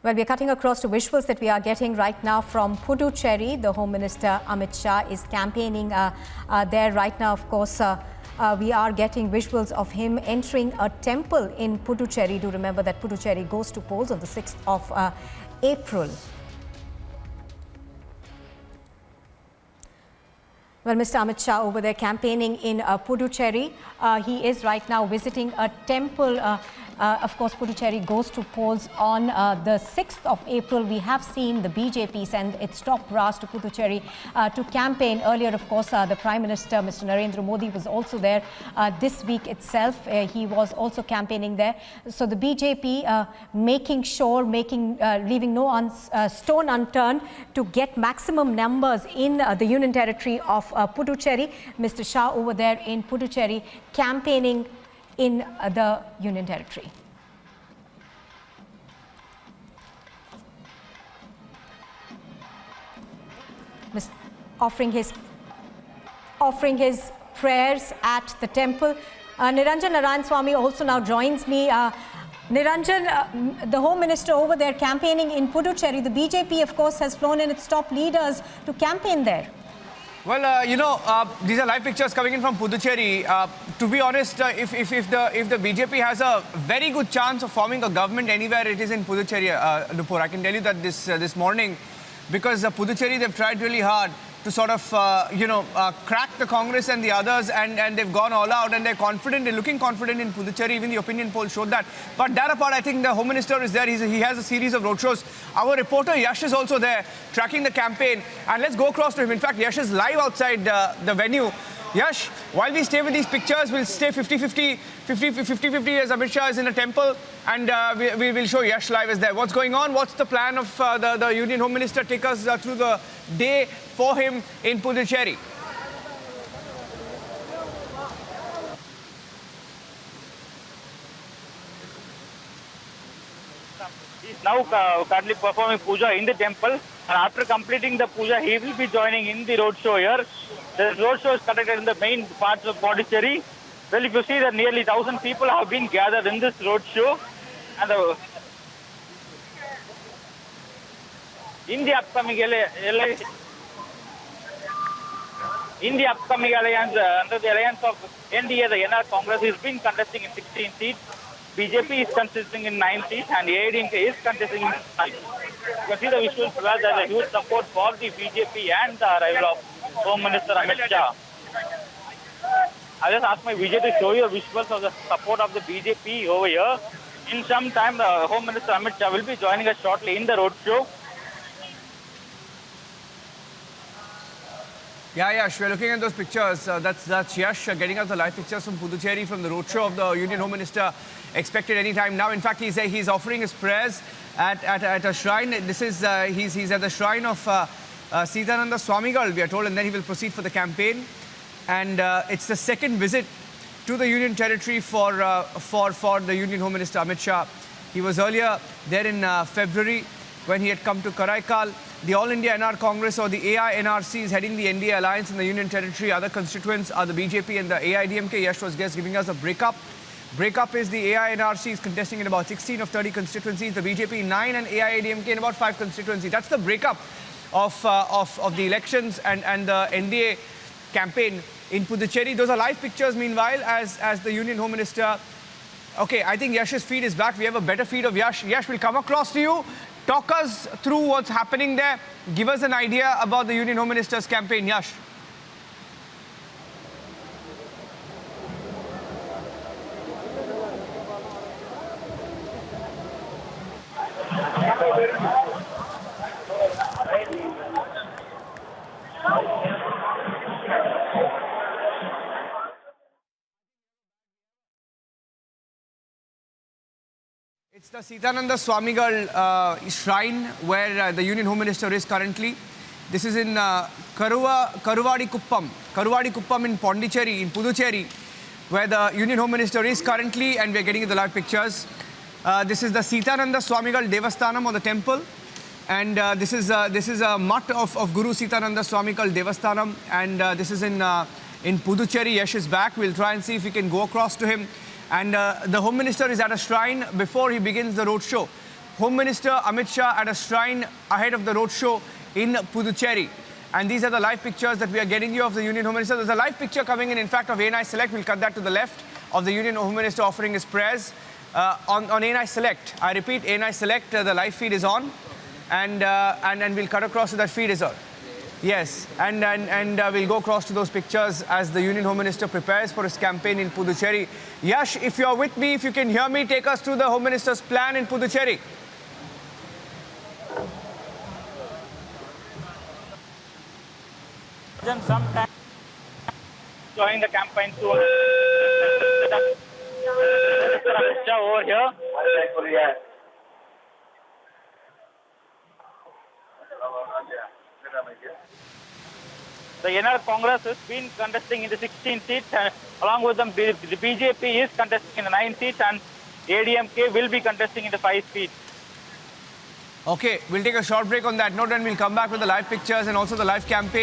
Well, we're cutting across to visuals that we are getting right now from Puducherry. The Home Minister Amit Shah is campaigning there right now. Of course, we are getting visuals of him entering a temple in Puducherry. Do remember that Puducherry goes to polls on the 6th of April. Well, Mr. Amit Shah over there campaigning in Puducherry. He is right now visiting a temple. Of course, Puducherry goes to polls on the 6th of April. We have seen the BJP send its top brass to Puducherry to campaign. Earlier, of course, the Prime Minister, Mr. Narendra Modi, was also there this week itself. He was also campaigning there. So the BJP making sure, leaving no stone unturned to get maximum numbers in the Union Territory of Puducherry. Mr. Shah over there in Puducherry campaigning in the Union Territory. Offering his prayers at the temple. Niranjan Narayanaswamy also now joins me. Niranjan, the Home Minister over there campaigning in Puducherry. The BJP, of course, has flown in its top leaders to campaign there. Well, these are live pictures coming in from Puducherry. To be honest, if the BJP has a very good chance of forming a government anywhere, it is in Puducherry, Nupur. I can tell you that this morning, because Puducherry, they've tried really hard to sort of, crack the Congress and the others, and they've gone all out, and they're confident, they're looking confident in Puducherry. Even the opinion poll showed that. But that apart, I think the Home Minister is there. He has a series of roadshows. Our reporter Yash is also there, tracking the campaign. And let's go across to him. In fact, Yash is live outside the venue. Yash, while we stay with these pictures, we'll stay 50-50 as Amit Shah is in a temple, and we will show Yash live as there. What's going on? What's the plan of the Union Home Minister? Take us through the day for him in Puducherry. He's now currently performing puja in the temple, and after completing the puja, he will be joining in the roadshow here. The roadshow is conducted in the main parts of Puducherry. Well, if you see that nearly 1,000 people have been gathered in this roadshow, and in the upcoming alliance, under the alliance of NDA, the NR Congress is being contesting in 16 seats. BJP is contesting in 9 seats, and AIDMK is contesting in 5. You can see the visuals where there is a huge support for the BJP and the arrival of Home Minister Amit Shah. I just asked my Vijay to show you visuals of the support of the BJP over here. In some time, the Home Minister Amit Shah will be joining us shortly in the roadshow. Yeah, Yash, we're looking at those pictures. That's Yash getting us the live pictures from Puducherry, from the roadshow of the Union Home Minister, expected any time now. In fact, he's offering his prayers at a shrine. This is he's at the shrine of Sitananda Swamigal, we are told, and then he will proceed for the campaign. And it's the second visit to the Union Territory for the Union Home Minister Amit Shah. He was earlier there in February when he had come to Karaikal. The All India NR Congress, or the AINRC, is heading the NDA alliance in the Union Territory. Other constituents are the BJP and the AIDMK. Yash was just giving us a breakup. Breakup is the AINRC is contesting in about 16 of 30 constituencies, the BJP 9, and AIADMK in about 5 constituencies. That's the breakup of the elections and the NDA campaign in Puducherry. Those are live pictures, meanwhile, as the Union Home Minister. Okay, I think Yash's feed is back. We have a better feed of Yash. Yash will come across to you. Talk us through what's happening there. Give us an idea about the Union Home Minister's campaign, Yash. It's the Sitananda Swamigal shrine where the Union Home Minister is currently. This is in Karuvadi Kuppam in Pondicherry, in Puducherry, where the Union Home Minister is currently, and we're getting the live pictures. This is the Sitananda Swamigal Devasthanam, or the temple, and this is a mutt of Guru Sitananda Swamigal Devasthanam, and this is in Puducherry. Yash is back. We'll try and see if we can go across to him. And the Home Minister is at a shrine before he begins the roadshow. Home Minister Amit Shah at a shrine ahead of the roadshow in Puducherry. And these are the live pictures that we are getting you of the Union Home Minister. There's a live picture coming in fact, of ANI Select. We'll cut that to the left of the Union Home Minister offering his prayers on ANI Select. I repeat, ANI Select, the live feed is on. And we'll cut across to that feed is on. Yes, and we'll go across to those pictures as the Union Home Minister prepares for his campaign in Puducherry. Yash, if you're with me, if you can hear me, take us through the Home Minister's plan in Puducherry. Sometime joining the campaign soon. Over here. The NR Congress has been contesting in the 16 seats, and along with them, the BJP is contesting in the 9 seats, and ADMK will be contesting in the 5 seats. Okay, we'll take a short break on that note, and we'll come back with the live pictures and also the live campaign.